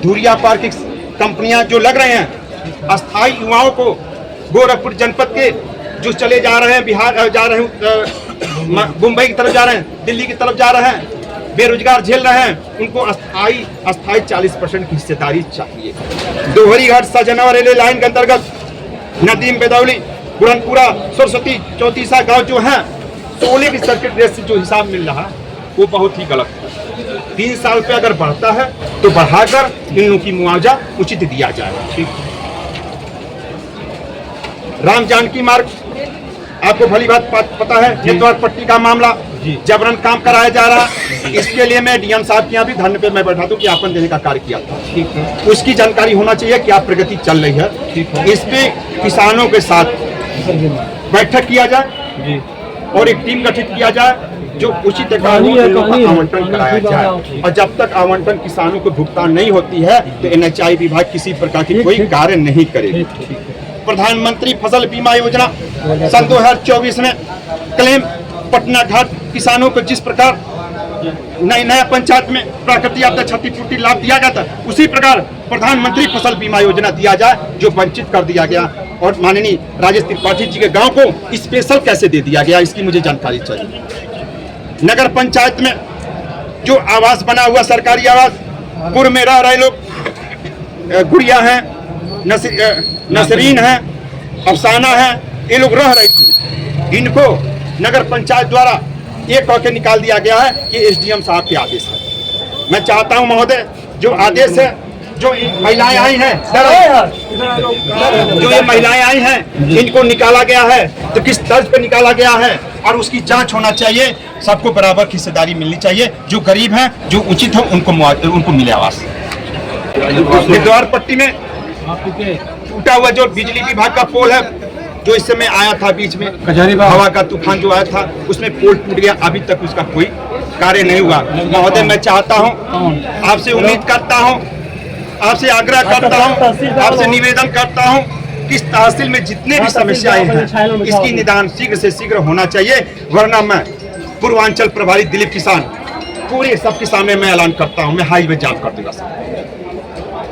धुरिया park की कंपनियां जो लग रहे हैं, अस्थायी युवाओं को गोरखपुर जनपद के जो चले जा रहे हैं, बिहार जा रहे हैं, मुंबई की तरफ जा रहे हैं, दिल्ली की तरफ जा रहे हैं, बेरोजगार झेल रहे हैं, उनको अस्थायी 40% की हिस्सेदारी चाहिए। दोहरी घाट सजनवा रेलवे लाइन के अंतर्गत नदीम बेदौली, बुरनपुरा, सरस्वती, चौतीसा गांव जो है, 16 की सर्किट रेट से जो हिसाब मिल रहा है वो बहुत ही गलत है। 3 साल पे अगर बढ़ता है तो बढ़ाकर इन लोगों की मुआवजा उचित दिया जाए। ठीक। राम जानकी मार्ग आपको भली बात पता है, जेतवार पट्टी का मामला जबरन काम कराया जा रहा है। इसके लिए मैं डीएम साहब के यहाँ भी धरने पे मैं बैठा दूं, ज्ञापन देने का कार्य किया था। ठीक है। उसकी जानकारी होना चाहिए क्या प्रगति चल रही है। ठीक है। इस पे किसानों के साथ बैठक किया जाए और एक टीम गठित किया जाए जो उचित आवंटन कराया जाए। और जब तक आवंटन किसानों को भुगतान नहीं होती है तो NHI विभाग किसी प्रकार की कोई कार्य नहीं करेगी। प्रधानमंत्री फसल बीमा योजना सन 2024 में क्लेम पटना घाट किसानों को जिस प्रकार नया पंचायत में प्राकृतिक आपदा क्षतिपूर्ति लाभ दिया गया था, उसी प्रकार प्रधानमंत्री फसल बीमा योजना दिया जाए जो वंचित कर दिया गया। और माननीय राजेश त्रिपाठी जी के गांव को स्पेशल कैसे दे दिया गया, इसकी मुझे जानकारी चाहिए। नगर पंचायत में जो आवास बना हुआ सरकारी आवास, पूर्व में रह रहे लोग, गुड़िया हैं, नसरीन है, अफसाना है, ये लोग रह रही थी, इनको नगर पंचायत द्वारा ये कह के निकाल दिया गया है कि SDM साहब के आदेश है। मैं चाहता हूं महोदय, जो आदेश है, जो महिलाएं आई हैं, जो ये महिलाएं आई हैं, इनको निकाला गया है तो किस तर्ज पे निकाला गया है और उसकी जांच होना चाहिए। सबको बराबर हिस्सेदारी मिलनी चाहिए। जो गरीब हैं, जो उचित हो, उनको मिले आवास। द्वार पट्टी में टूटा हुआ जो बिजली विभाग का पोल है, जो इस समय आया था बीच में, हवा का तूफान जो आया था, उसमें पोल टूट गया, अभी तक उसका कोई कार्य नहीं हुआ। महोदय, मैं चाहता हूं, आपसे उम्मीद करता हूं, आपसे आग्रह करता हूं, आपसे निवेदन करता हूं कि इस तहसील में जितने भी समस्याएं हैं, इसकी निदान शीघ्र से शीघ्र होना चाहिए, वरना मैं पूर्वांचल प्रभारी दिलीप किसान पूरे सबके सामने मैं ऐलान करता हूं, मैं हाईवे जाम कर दूंगा।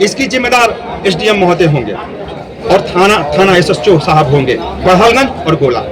इसकी जिम्मेदार SDM महोदय होंगे और थाना SHO साहब होंगे, बड़हलगंज और गोला।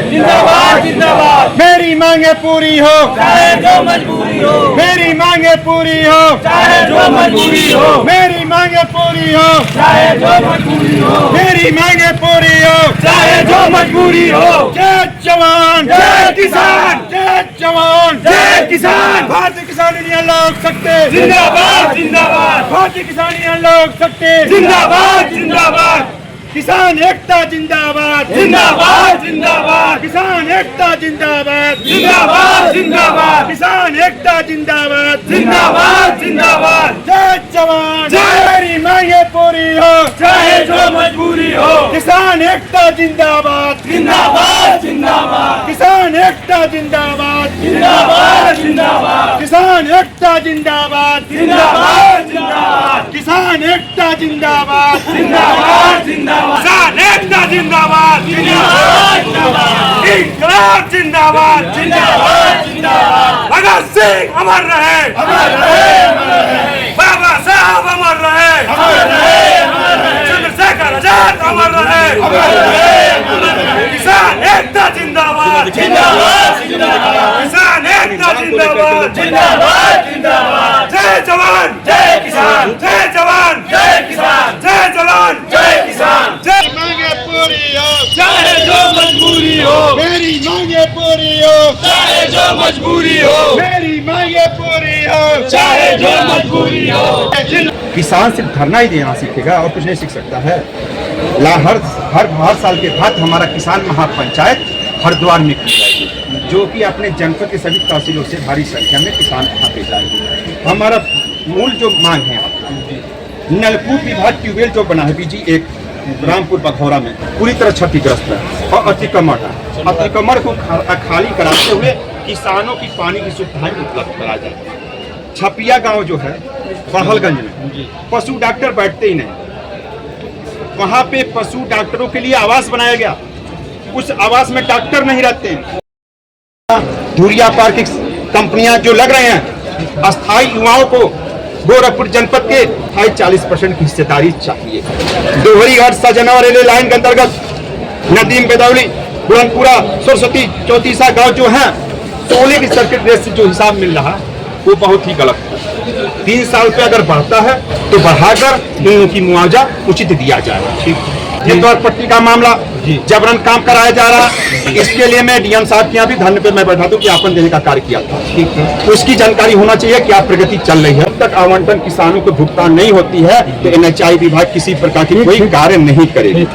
जिंदाबाद जिंदाबाद, मेरी मांगे पूरी हो चाहे जो मजबूरी हो, मेरी मांगे पूरी हो चाहे जो मजबूरी हो, मेरी मांगे पूरी हो चाहे जो मजबूरी हो, मेरी मांगे पूरी हो चाहे जो मजबूरी हो। जय जवान, जय किसान, जय जवान, जय किसान। भारतीय किसान यूनियन लोक शक्ति जिंदाबाद जिंदाबाद, भारतीय किसान यूनियन लोक शक्ति जिंदाबाद जिंदाबाद, किसान एकता जिंदाबाद, जिंदाबाद जिंदाबाद, किसान एकता जिंदाबाद, जिंदाबाद जिंदाबाद, किसान एकता जिंदाबाद, जिंदाबाद जिंदाबाद। जय जवान, जय। मेरी मांगे पूरी हो चाहे जो मजबूरी हो, किसान एकता जिंदाबाद, जिंदाबाद जिंदाबाद, किसान एकता जिंदाबाद, जिंदाबाद जिंदाबाद, किसान एकता जिंदाबाद, जिंदाबाद जिंदाबाद, किसान एकता जिंदाबाद, जिंदाबाद जिंदाबाद, किसान एकता जिंदाबाद, जिंदाबाद जिंदाबाद, इंकलाब जिंदाबाद, जिंदाबाद जिंदाबाद। भगत सिंह अमर रहे, अमर रहे, अमर रहे, बाबा साहब अमर रहे, अमर रहे, अमर रहे, चंद्रशेखर आजाद अमर रहे, अमर रहे, अमर रहे। किसान एकता जिंदाबाद, जिंदाबाद जिंदाबाद, किसान एकता जिंदाबाद, जिंदाबाद जिंदाबाद। जय जवान, जय किसान, जय जवान, जय किसान, जय जवान, जय किसान। जय मांगे पूरी हो चाहे जो मजबूरी हो, मेरी मांगे पूरी हो, चाहे जो मजबूरी हो, मेरी मांगे पूरी हो, चाहे जो मजबूरी हो। किसान सिर्फ धरना ही देना सीखेगा और कुछ नहीं सीख सकता है। हर साल के बाद हमारा किसान महापंचायत हरिद्वार में की जाएगी, जो कि अपने जनपद के सभी तहसीलों से भारी संख्या में किसान वहाँ पे जाएंगे। हमारा मूल जो मांग है, नलकूप विभाग ट्यूबवेल जो बना है BG1 रामपुर बघौरा में, पूरी तरह क्षतिग्रस्त है और अतिक्रमण है। अतिक्रमण को खाली कराते हुए किसानों की पानी की सुविधाएं उपलब्ध करा जाए। छपिया गांव जो है बड़हलगंज में, पशु डॉक्टर बैठते ही नहीं, वहां पे पशु डॉक्टरों के लिए आवास बनाया गया, उस आवास में डॉक्टर नहीं रहते हैं। धुरिया पार्क की कंपनियां जो लग रहे हैं, अस्थायी युवाओं को गोरखपुर जनपद के 40% की हिस्सेदारी चाहिए। दोहरी घाट सजना रेलवे लाइन के अंतर्गत नदीम बेदौली बुलंदपुरा सरस्वती चौतीसा गांव जो है, 16 की सर्किट रेट से जो हिसाब मिल रहा है वो बहुत ही गलत है। 3 साल पे अगर बढ़ता है तो बढ़ाकर इन लोगों की मुआवजा उचित दिया जाए। ठीक, नेटवर्क पट्टी का मामला जबरन काम कराया जा रहा है, इसके लिए मैं डीएम साहब के यहाँ भी धरने पे मैं बैठा दूं कि ज्ञापन देने का कार्य किया था। ठीक है, उसकी जानकारी होना चाहिए क्या प्रगति चल रही है। अब तक आवंटन किसानों को भुगतान नहीं होती है तो NHI विभाग किसी प्रकार की कोई कार्य नहीं करेगी।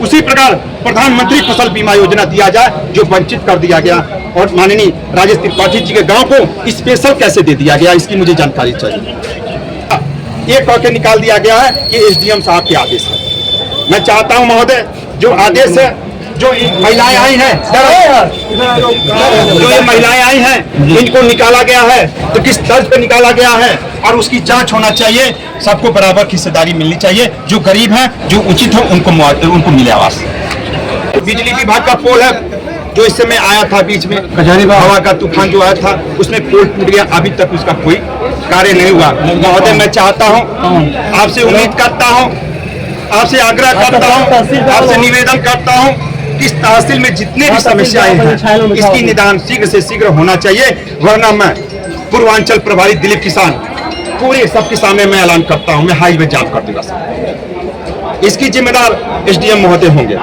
उसी प्रकार प्रधानमंत्री फसल बीमा योजना दिया जाए जो वंचित कर दिया गया, और माननीय राजेश त्रिपाठी जी के गांव को स्पेशल कैसे दे दिया गया, इसकी मुझे जानकारी चाहिए। ये कह के निकाल दिया गया है, ये SDM साहब के आदेश है। मैं चाहता हूं महोदय, जो आदेश है, जो महिलाएं आई हैं, जो ये महिलाएं आई हैं, इनको निकाला गया है तो किस तर्ज पे निकाला गया है, और उसकी जांच होना चाहिए। सबको बराबर की हिस्सेदारी मिलनी चाहिए। जो गरीब हैं, जो उचित हो, उनको मिले आवास। बिजली विभाग का पोल है जो इस समय आया था बीच में, हवा का तूफान जो आया था उसमें पोल टूट गया, अभी तक उसका कोई कार्य नहीं हुआ। महोदय, मैं चाहता हूँ, आपसे उम्मीद करता हूँ, आपसे आग्रह करता हूँ, आपसे निवेदन करता हूँ कि इस तहसील में जितने भी समस्याएं हैं इसकी निदान शीघ्र से शीघ्र होना चाहिए, वरना मैं पूर्वांचल प्रभारी दिलीप किसान पूरे सबके सामने मैं ऐलान करता हूँ, मैं हाईवे जाम कर दूंगा। इसकी जिम्मेदार SDM महोदय होंगे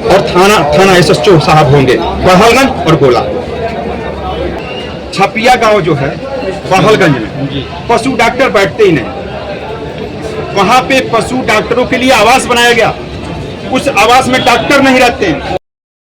और थाना SHO साहब होंगे, बड़हलगंज और गोला। छपिया गांव जो है बड़हलगंज में, पशु डॉक्टर बैठते ही नहीं, वहां पे पशु डॉक्टरों के लिए आवास बनाया गया, उस आवास में डॉक्टर नहीं रहते हैं।